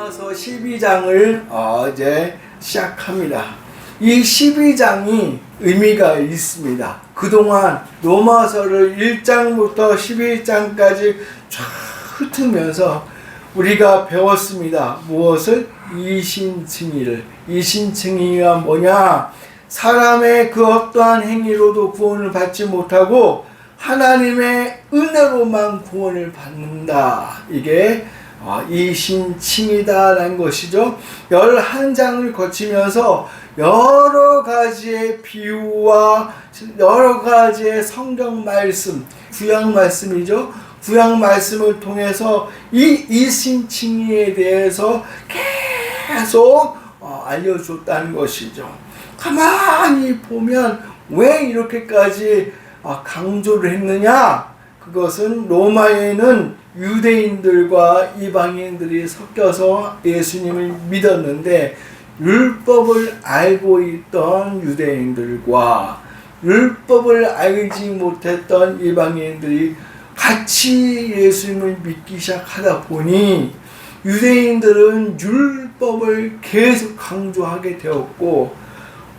로마서 12장을 이제 시작합니다. 이 12장이 의미가 있습니다. 그동안 로마서를 1장부터 12장까지 쫙 훑으면서 우리가 배웠습니다. 무엇을? 이신칭의를. 이신칭의가 뭐냐? 사람의 그 어떠한 행위로도 구원을 받지 못하고 하나님의 은혜로만 구원을 받는다. 이게 이신칭의다라는 것이죠. 11장을 거치면서 여러 가지의 비유와 여러 가지의 성경 말씀, 구약 말씀이죠. 구약 말씀을 통해서 이 이신칭의에 대해서 계속 알려줬다는 것이죠. 가만히 보면 왜 이렇게까지 강조를 했느냐? 그것은 로마에는 유대인들과 이방인들이 섞여서 예수님을 믿었는데 율법을 알고 있던 유대인들과 율법을 알지 못했던 이방인들이 같이 예수님을 믿기 시작하다 보니 유대인들은 율법을 계속 강조하게 되었고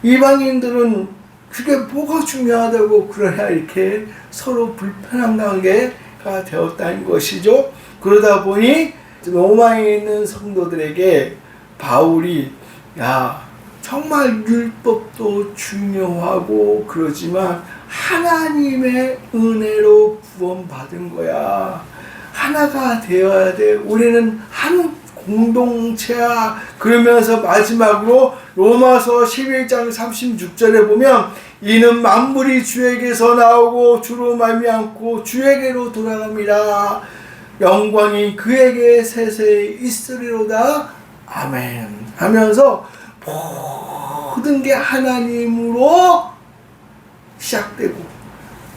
이방인들은 그게 뭐가 중요하다고 그러냐 이렇게 서로 불편한 관계가 되었다는 것이죠. 그러다 보니 로마에 있는 성도들에게 바울이 정말 율법도 중요하고 그러지만 하나님의 은혜로 구원받은 거야. 하나가 되어야 돼. 우리는 한 공동체야. 그러면서 마지막으로 로마서 11장 36절에 보면 이는 만물이 주에게서 나오고 주로 말미암고 주에게로 돌아갑니다. 영광이 그에게 세세히 있으리로다. 아멘. 하면서 모든 게 하나님으로 시작되고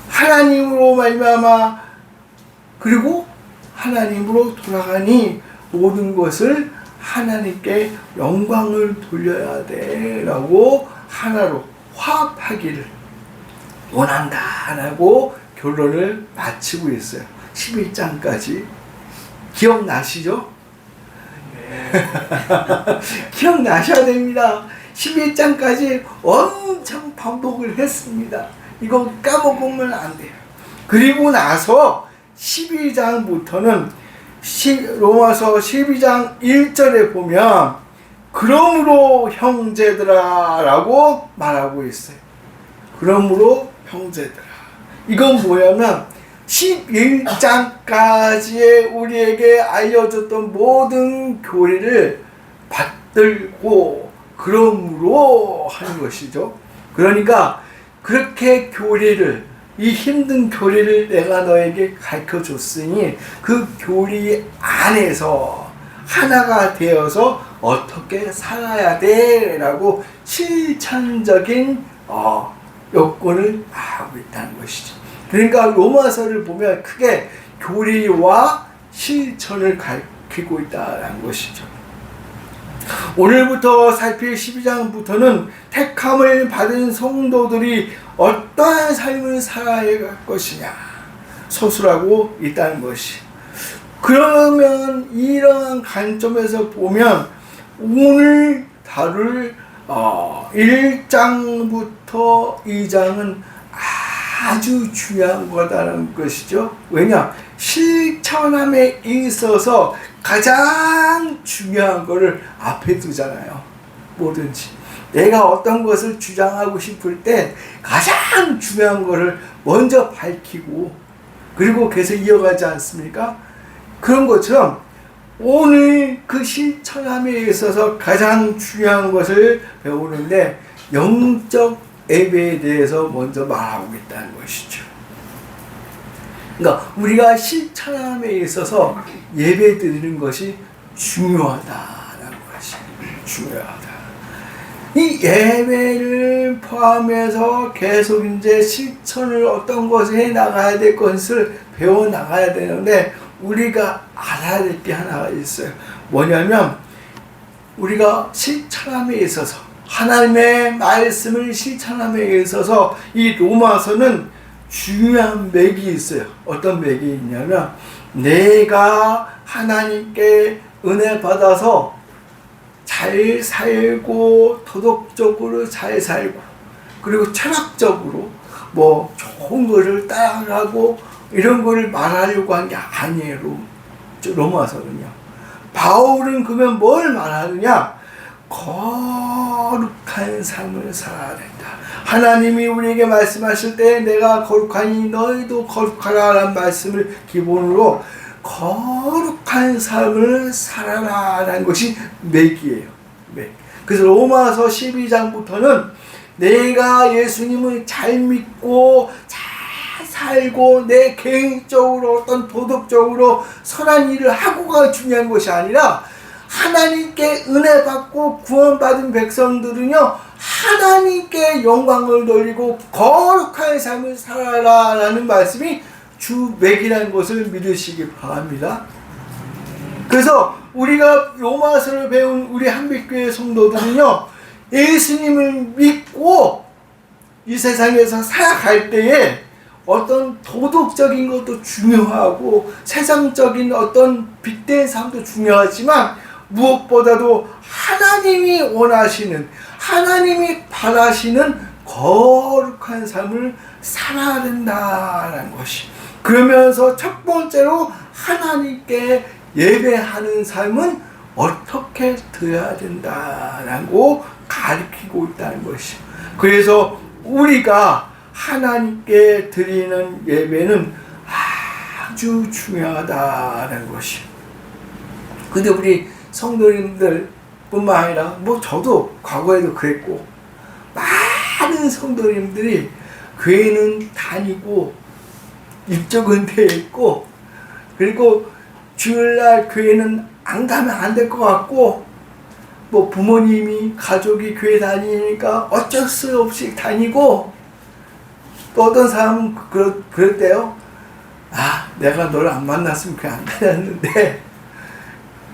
하나님으로 말미암아 그리고 하나님으로 돌아가니 모든 것을 하나님께 영광을 돌려야 돼 라고 하나로 화합하기를 원한다라고 결론을 마치고 있어요. 11장까지 기억나시죠? 기억나셔야 됩니다. 11장까지 엄청 반복을 했습니다. 이거 까먹으면 안 돼요. 그리고 나서 12장부터는 로마서 12장 1절에 보면 그러므로 형제들아 라고 말하고 있어요. 그러므로 형제들아. 이건 뭐냐면 11장까지의 우리에게 알려줬던 모든 교리를 받들고 그러므로 하는 것이죠. 그러니까 그렇게 교리를 이 힘든 교리를 내가 너에게 가르쳐줬으니 그 교리 안에서 하나가 되어서 어떻게 살아야 돼 라고 실천적인 요건을 하고 있다는 것이죠. 그러니까 로마서를 보면 크게 교리와 실천을 가르치고 있다는 것이죠. 오늘부터 살필 12장부터는 택함을 받은 성도들이 어떠한 삶을 살아야 할 것이냐 서술하고 있다는 것이. 그러면 이러한 관점에서 보면 오늘 다룰 1장부터 2장은 아주 중요한 거다라는 것이죠. 왜냐? 실천함에 있어서 가장 중요한 거를 앞에 두잖아요. 뭐든지 내가 어떤 것을 주장하고 싶을 때 가장 중요한 거를 먼저 밝히고 그리고 계속 이어가지 않습니까? 그런 것처럼 오늘 그 실천함에 있어서 가장 중요한 것을 배우는데 영적 예배에 대해서 먼저 말하고 있다는 것이죠. 그러니까 우리가 실천함에 있어서 예배 드리는 것이 중요하다라는 것이 중요하다. 이 예배를 포함해서 계속 이제 실천을 어떤 것을 해 나가야 될 것을 배워 나가야 되는데 우리가 알아야 될 게 하나가 있어요. 뭐냐면 우리가 실천함에 있어서 하나님의 말씀을 실천함에 있어서 이 로마서는 중요한 맥이 있어요. 어떤 맥이 있냐면 내가 하나님께 은혜 받아서 잘 살고 도덕적으로 잘 살고 그리고 철학적으로 뭐 좋은 거를 따라가고 이런 거를 말하려고 한 게 아니에요. 로마서는요. 바울은 그러면 뭘 말하느냐? 거룩한 삶을 살아야 된다. 하나님이 우리에게 말씀하실 때 내가 거룩하니 너희도 거룩하라 라는 말씀을 기본으로 거룩한 삶을 살아라 라는 것이 맥이에요. 맥. 그래서 로마서 12장부터는 내가 예수님을 잘 믿고 잘 살고 내 개인적으로 어떤 도덕적으로 선한 일을 하고가 중요한 것이 아니라 하나님께 은혜 받고 구원받은 백성들은요 하나님께 영광을 돌리고 거룩한 삶을 살아라 라는 말씀이 주 맥이라는 것을 믿으시기 바랍니다. 그래서 우리가 로마서를 배운 우리 한빛교회 성도들은요 예수님을 믿고 이 세상에서 살아갈 때에 어떤 도덕적인 것도 중요하고 세상적인 어떤 빗댄 삶도 중요하지만 무엇보다도 하나님이 원하시는 하나님이 바라시는 거룩한 삶을 살아야 된다는 것이 그러면서 첫 번째로 하나님께 예배하는 삶은 어떻게 되어야 된다라고 가르치고 있다는 것이죠. 그래서 우리가 하나님께 드리는 예배는 아주 중요하다는 것이죠. 근데 우리 성도님들 뿐만 아니라 뭐 저도 과거에도 그랬고 많은 성도님들이 교회는 다니고 입적은 되어 있고 그리고 주일날 교회는 안 가면 안 될 것 같고 뭐 부모님이 가족이 교회 다니니까 어쩔 수 없이 다니고 또 어떤 사람은 그랬대요. 내가 너를 안 만났으면 교회 안 다녔는데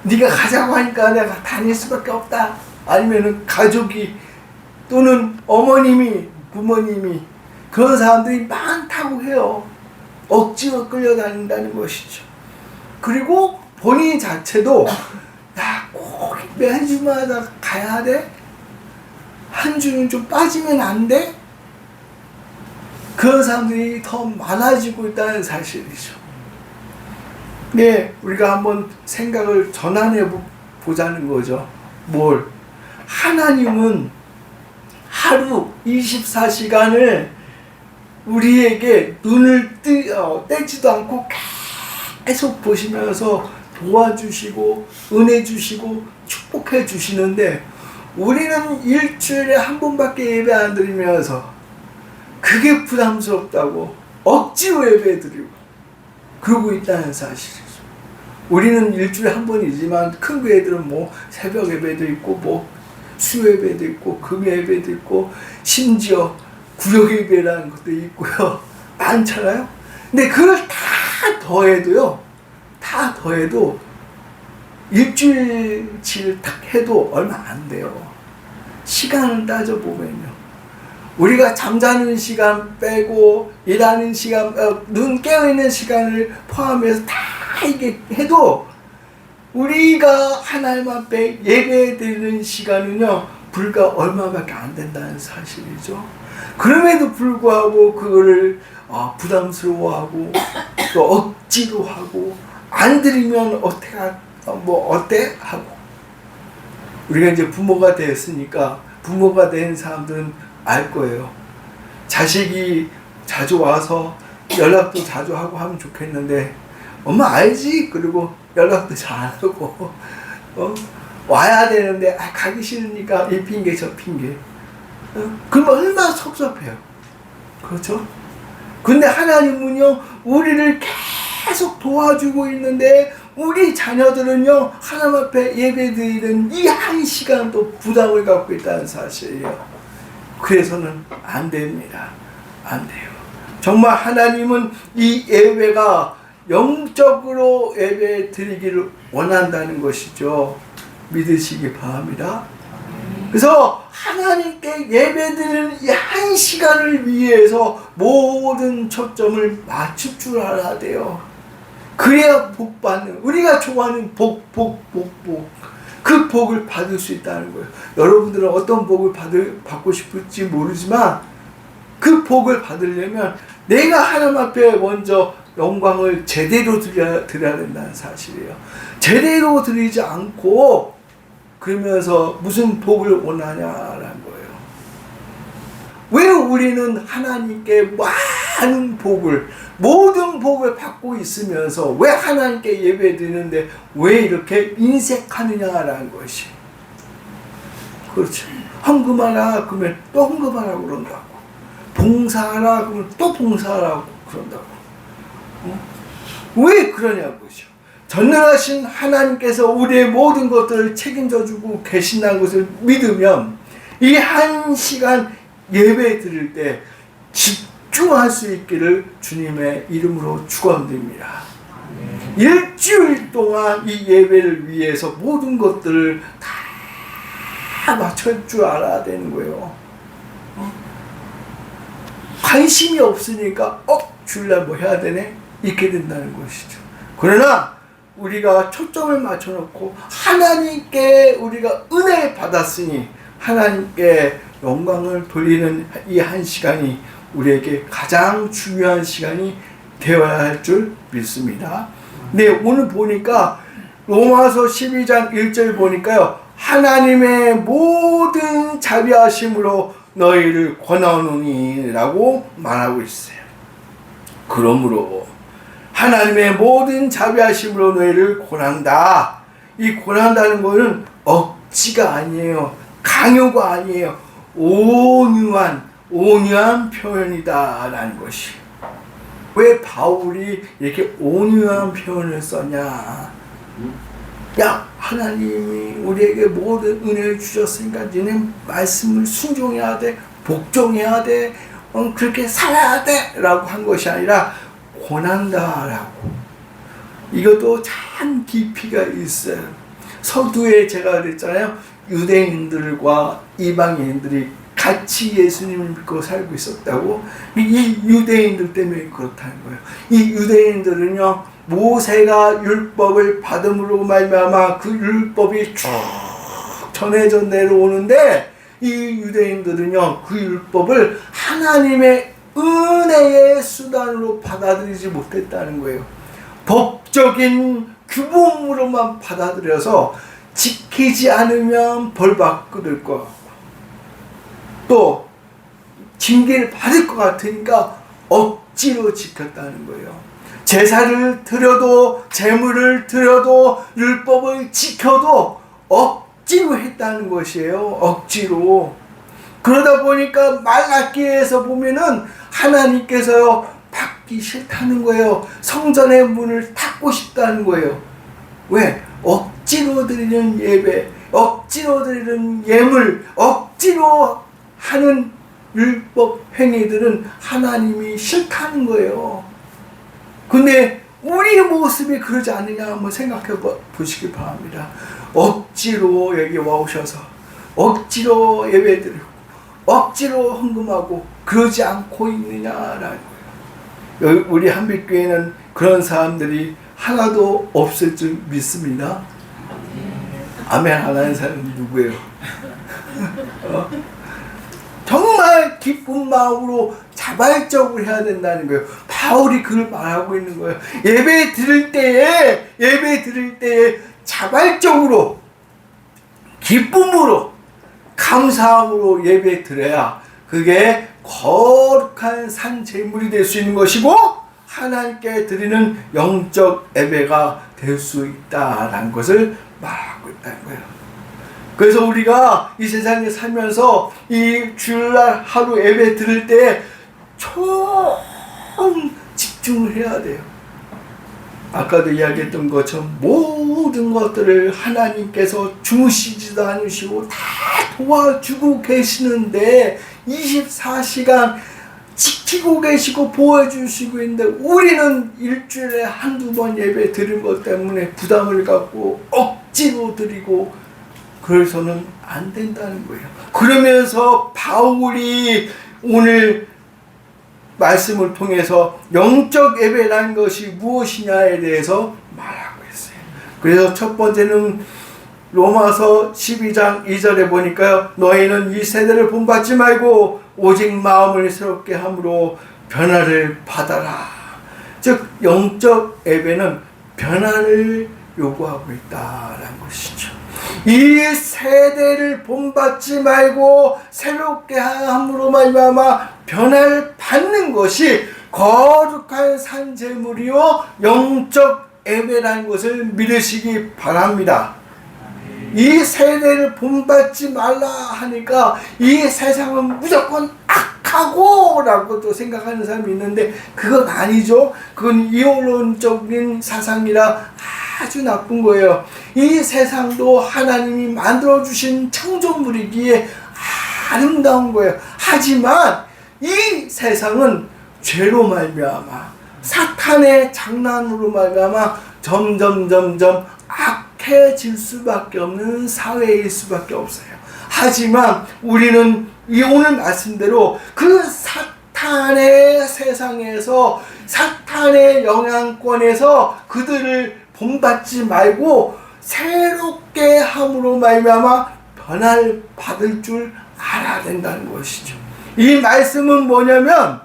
네가 가자고 하니까 내가 다닐 수밖에 없다. 아니면은 가족이 또는 어머님이 부모님이 그런 사람들이 많다고 해요. 억지로 끌려다닌다는 것이죠. 그리고 본인 자체도 꼭 한 주마다 가야 돼? 한 주는 좀 빠지면 안 돼? 그런 사람들이 더 많아지고 있다는 사실이죠. 네, 우리가 한번 생각을 전환해 보자는 거죠. 뭘? 하나님은 하루 24시간을 우리에게 눈을 떼지도 않고 계속 보시면서 도와주시고 은혜 주시고 축복해 주시는데 우리는 일주일에 한 번밖에 예배 안 드리면서 그게 부담스럽다고 억지로 예배 드리고 그러고 있다는 사실이죠. 우리는 일주일에 한 번이지만 큰 교회들은 뭐 새벽 예배도 있고 뭐 수요 예배도 있고 금 예배도 있고 심지어 구역 예배라는 것도 있고요. 많잖아요. 근데 그걸 다 더해도 일주일치를 딱 해도 얼마 안 돼요. 시간을 따져보면요. 우리가 잠자는 시간 빼고 일하는 시간, 눈 깨어있는 시간을 포함해서 다 이게 해도 우리가 하나님 앞에 예배드리는 시간은요 불과 얼마밖에 안 된다는 사실이죠. 그럼에도 불구하고 그거를 부담스러워하고 또 억지로 하고 안 드리면 어때 하고 우리가 이제 부모가 됐으니까 부모가 된 사람들은 알 거예요. 자식이 자주 와서 연락도 자주 하고 하면 좋겠는데 엄마 알지? 그리고 연락도 잘 안 하고 와야 되는데 가기 싫으니까 이 핑계 저 핑계 그러면 얼마나 섭섭해요. 그렇죠? 근데 하나님은요 우리를 계속 도와주고 있는데 우리 자녀들은요 하나님 앞에 예배드리는 이 한 시간도 부담을 갖고 있다는 사실이에요. 그래서는 안 됩니다. 안 돼요. 정말 하나님은 이 예배가 영적으로 예배 드리기를 원한다는 것이죠. 믿으시기 바랍니다. 그래서 하나님께 예배 드리는 이 한 시간을 위해서 모든 초점을 맞출 줄 알아야 돼요. 그래야 복 받는, 우리가 좋아하는 복. 그 복을 받을 수 있다는 거예요. 여러분들은 어떤 복을 받고 싶을지 모르지만 그 복을 받으려면 내가 하나님 앞에 먼저 영광을 제대로 드려야 된다는 사실이에요. 제대로 드리지 않고 그러면서 무슨 복을 원하냐라는 거예요. 왜 우리는 하나님께 많은 복을, 모든 복을 받고 있으면서 왜 하나님께 예배 드리는데 왜 이렇게 인색하느냐라는 것이. 그렇죠. 헌금하라 그러면 또 헌금하라고 그런다고. 봉사하라 그러면 또 봉사하라고 그런다고. 왜 그러냐고요. 전능하신 하나님께서 우리의 모든 것들을 책임져 주고 계신다는 것을 믿으면 이 한 시간 예배 드릴 때 집중할 수 있기를 주님의 이름으로 축원드립니다. 일주일 동안 이 예배를 위해서 모든 것들을 다 맞출 줄 알아야 되는 거예요. 관심이 없으니까 주일날 뭐 해야 되네? 이렇게 된다는 것이죠. 그러나 우리가 초점을 맞춰놓고 하나님께 우리가 은혜 받았으니 하나님께 영광을 돌리는 이 한 시간이 우리에게 가장 중요한 시간이 되어야 할 줄 믿습니다. 네, 오늘 보니까 로마서 12장 1절 보니까요. 하나님의 모든 자비하심으로 너희를 권하노니 라고 말하고 있어요. 그러므로 하나님의 모든 자비하심으로 너희를 권한다. 이 권한다는 것은 억지가 아니에요. 강요가 아니에요. 온유한 표현이다 라는 것이. 왜 바울이 이렇게 온유한 표현을 썼냐. 야, 하나님이 우리에게 모든 은혜를 주셨으니까 너는 말씀을 순종해야 돼. 복종해야 돼. 그렇게 살아야 돼 라고 한 것이 아니라 권한다라고. 이것도 참 깊이가 있어요. 서두에 제가 그랬잖아요. 유대인들과 이방인들이 같이 예수님을 믿고 살고 있었다고. 이 유대인들 때문에 그렇다는 거예요. 이 유대인들은요, 모세가 율법을 받음으로 말미암아 그 율법이 쭉 전해져 내려오는데 이 유대인들은요, 그 율법을 하나님의 은혜의 수단으로 받아들이지 못했다는 거예요. 법적인 규범으로만 받아들여서 지키지 않으면 벌 받을 것 같고 또 징계를 받을 것 같으니까 억지로 지켰다는 거예요. 제사를 드려도 제물을 드려도 율법을 지켜도 억지로 했다는 것이에요. 억지로. 그러다 보니까 말라기에서 보면은 하나님께서요 받기 싫다는 거예요. 성전의 문을 닫고 싶다는 거예요. 왜? 억지로 드리는 예배, 억지로 드리는 예물, 억지로 하는 율법 행위들은 하나님이 싫다는 거예요. 근데 우리의 모습이 그러지 않느냐 한번 생각해 보시기 바랍니다. 억지로 여기 와오셔서 억지로 예배드리고 억지로 헌금하고 그러지 않고 있느냐라는 거예요. 우리 한빛교회는 그런 사람들이 하나도 없을 줄 믿습니다. 아멘 하나는 사람이 누구예요? 정말 기쁜 마음으로 자발적으로 해야 된다는 거예요. 바울이 그걸 말하고 있는 거예요. 예배 드릴 때에 자발적으로 기쁨으로 감사함으로 예배 드려야 그게 거룩한 산 제물이 될 수 있는 것이고 하나님께 드리는 영적 예배가 될 수 있다라는 것을 말하고 있다는 거예요. 그래서 우리가 이 세상에 살면서 이 주일날 하루 예배 드릴 때 총 집중을 해야 돼요. 아까도 이야기했던 것처럼 모든 것들을 하나님께서 주무시지도 않으시고 다 도와주고 계시는데 24시간 지키고 계시고 보호해주시고 있는데 우리는 일주일에 한두 번 예배 드린 것 때문에 부담을 갖고 억지로 드리고 그래서는 안 된다는 거예요. 그러면서 바울이 오늘 말씀을 통해서 영적 예배라는 것이 무엇이냐에 대해서 말하고 있어요. 그래서 첫 번째는 로마서 12장 2절에 보니까요. 너희는 이 세대를 본받지 말고 오직 마음을 새롭게 함으로 변화를 받아라. 즉 영적 예배는 변화를 요구하고 있다라는 것이죠. 이 세대를 본받지 말고 새롭게 함으로 말미암아 변화를 받는 것이 거룩한 산제물이요 영적 예배라는 것을 믿으시기 바랍니다. 이 세대를 본받지 말라 하니까 이 세상은 무조건 악하고 라고 또 생각하는 사람이 있는데 그건 아니죠. 그건 이원론적인 사상이라 아주 나쁜 거예요. 이 세상도 하나님이 만들어주신 창조물이기에 아름다운 거예요. 하지만 이 세상은 죄로 말미암아 사탄의 장난으로 말미암아 점점 악해질 수밖에 없는 사회일 수밖에 없어요. 하지만 우리는 이 오늘 말씀대로 그 사탄의 세상에서 사탄의 영향권에서 그들을 본받지 말고 새롭게 함으로 말미암아 변화를 받을 줄 알아야 된다는 것이죠. 이 말씀은 뭐냐면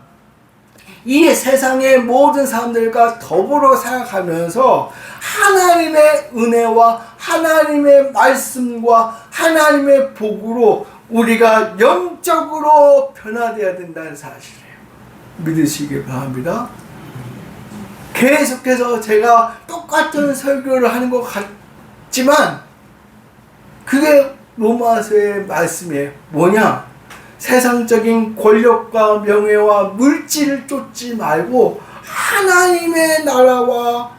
이 세상의 모든 사람들과 더불어 살아가면서 하나님의 은혜와 하나님의 말씀과 하나님의 복으로 우리가 영적으로 변화되어야 된다는 사실이에요. 믿으시기 바랍니다. 계속해서 제가 똑같은 설교를 하는 것 같지만 그게 로마서의 말씀이에요. 뭐냐? 세상적인 권력과 명예와 물질을 쫓지 말고 하나님의 나라와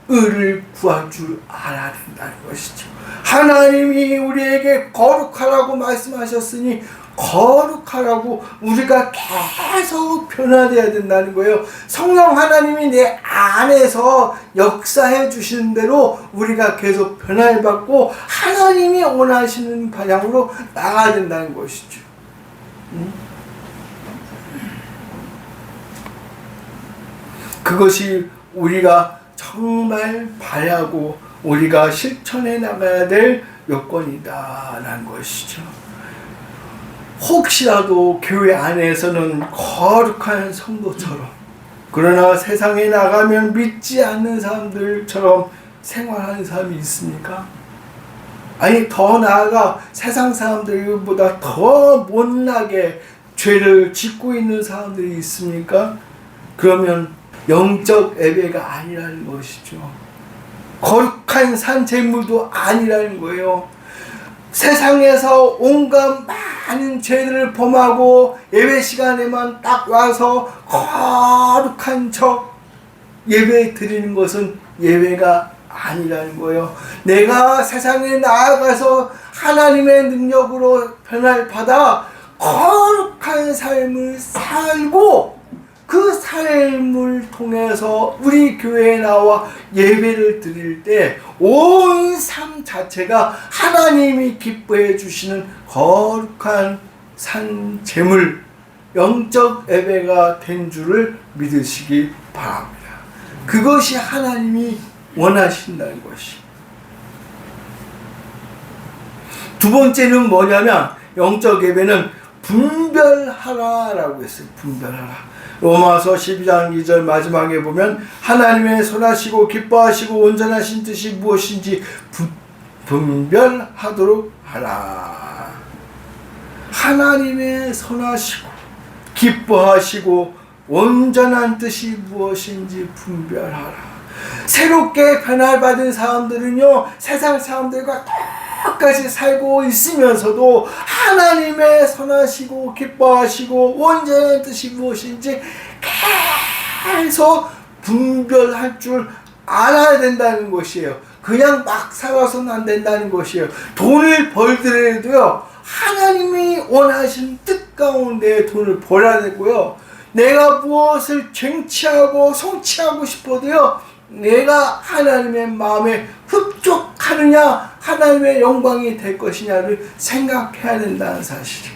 의를 구할 줄 알아야 된다는 것이죠. 하나님이 우리에게 거룩하라고 말씀하셨으니 거룩하라고 우리가 계속 변화되어야 된다는 거예요. 성령 하나님이 내 안에서 역사해 주시는 대로 우리가 계속 변화를 받고 하나님이 원하시는 방향으로 나가야 된다는 것이죠. 그것이 우리가 정말 바라고 우리가 실천해 나가야 될 여건이다라는 것이죠. 혹시라도 교회 안에서는 거룩한 성도처럼 그러나 세상에 나가면 믿지 않는 사람들처럼 생활하는 사람이 있습니까? 아니 더 나아가 세상 사람들보다 더 못나게 죄를 짓고 있는 사람들이 있습니까? 그러면 영적 예배가 아니라는 것이죠. 거룩한 산제물도 아니라는 거예요. 세상에서 온갖 많은 죄들을 범하고 예배 시간에만 딱 와서 거룩한 척 예배 드리는 것은 예배가 아니라는 거예요. 내가 세상에 나아가서 하나님의 능력으로 변화를 받아 거룩한 삶을 살고 그 삶을 통해서 우리 교회에 나와 예배를 드릴 때 온 삶 자체가 하나님이 기뻐해 주시는 거룩한 산 제물 영적 예배가 된 줄을 믿으시기 바랍니다. 그것이 하나님이 원하신다는 것이. 두 번째는 뭐냐면 영적 예배는 분별하라라고 했어요. 분별하라. 로마서 12장 2절 마지막에 보면 하나님의 선하시고 기뻐하시고 온전하신 뜻이 무엇인지 분별하도록 하라. 하나님의 선하시고 기뻐하시고 온전한 뜻이 무엇인지 분별하라. 새롭게 변화를 받은 사람들은요 세상 사람들과 똑같이 살고 있으면서도 하나님의 선하시고 기뻐하시고 온전한 뜻이 무엇인지 계속 분별할 줄 알아야 된다는 것이에요. 그냥 막 살아서는 안 된다는 것이에요. 돈을 벌더라도요 하나님이 원하신 뜻 가운데 돈을 벌어야 되고요. 내가 무엇을 쟁취하고 성취하고 싶어도요 내가 하나님의 마음에 흡족하느냐 하나님의 영광이 될 것이냐를 생각해야 된다는 사실,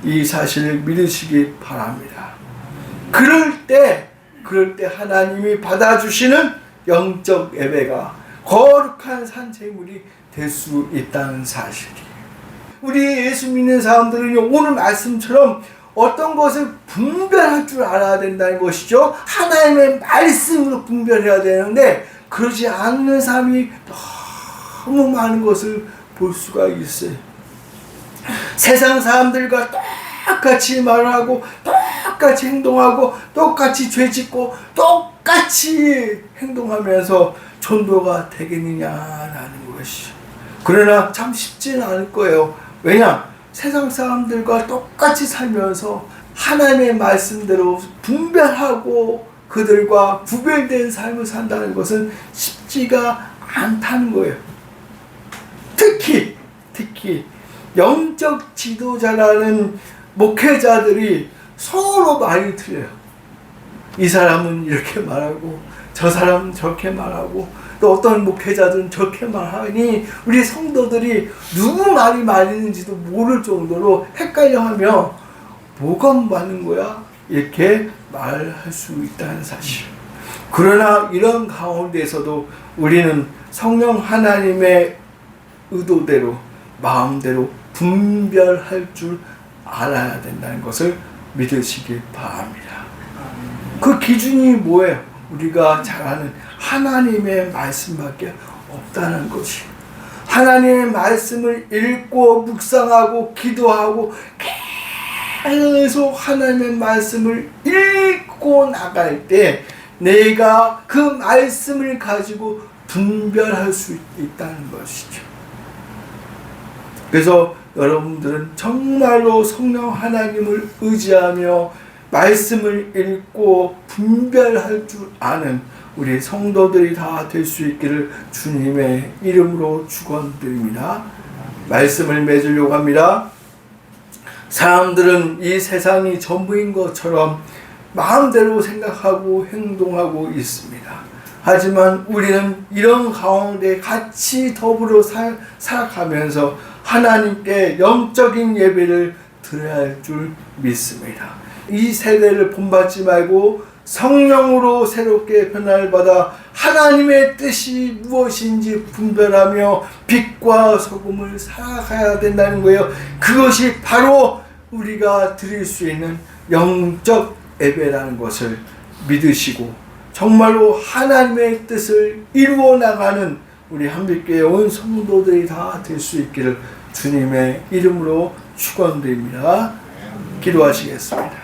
이 사실을 믿으시기 바랍니다. 그럴 때 하나님이 받아주시는 영적 예배가 거룩한 산제물이 될 수 있다는 사실이에요. 우리 예수 믿는 사람들은요, 오늘 말씀처럼 어떤 것을 분별할 줄 알아야 된다는 것이죠. 하나님의 말씀으로 분별해야 되는데 그러지 않는 사람이 너무 많은 것을 볼 수가 있어요. 세상 사람들과 똑같이 말하고 똑같이 행동하고 똑같이 죄짓고 똑같이 행동하면서 전도가 되겠느냐라는 것이죠. 그러나 참 쉽지는 않을 거예요. 왜냐? 세상 사람들과 똑같이 살면서 하나님의 말씀대로 분별하고 그들과 구별된 삶을 산다는 것은 쉽지가 않다는 거예요. 특히 영적 지도자라는 목회자들이 서로 말이 틀려요. 이 사람은 이렇게 말하고 저 사람은 저렇게 말하고 또 어떤 목회자들은 저렇게 말하니 우리 성도들이 누구 말이 맞는지도 모를 정도로 헷갈려하며 뭐가 맞는 거야? 이렇게 말할 수 있다는 사실. 그러나 이런 가운데에서도 우리는 성령 하나님의 의도대로 마음대로 분별할 줄 알아야 된다는 것을 믿으시길 바랍니다. 그 기준이 뭐예요? 우리가 잘 아는 하나님의 말씀밖에 없다는 것이. 하나님의 말씀을 읽고 묵상하고 기도하고 계속 하나님의 말씀을 읽고 나갈 때 내가 그 말씀을 가지고 분별할 수 있다는 것이죠. 그래서 여러분들은 정말로 성령 하나님을 의지하며 말씀을 읽고 분별할 줄 아는 우리 성도들이 다 될 수 있기를 주님의 이름으로 축원드립니다. 말씀을 맺으려고 합니다. 사람들은 이 세상이 전부인 것처럼 마음대로 생각하고 행동하고 있습니다. 하지만 우리는 이런 가운데 같이 더불어 살아가면서 하나님께 영적인 예배를 드려야 할 줄 믿습니다. 이 세대를 본받지 말고 성령으로 새롭게 변화를 받아 하나님의 뜻이 무엇인지 분별하며 빛과 소금을 살아가야 된다는 거예요. 그것이 바로 우리가 드릴 수 있는 영적 예배라는 것을 믿으시고 정말로 하나님의 뜻을 이루어 나가는 우리 한빛교회 온 성도들이 다 될 수 있기를 주님의 이름으로 축원드립니다. 기도하시겠습니다.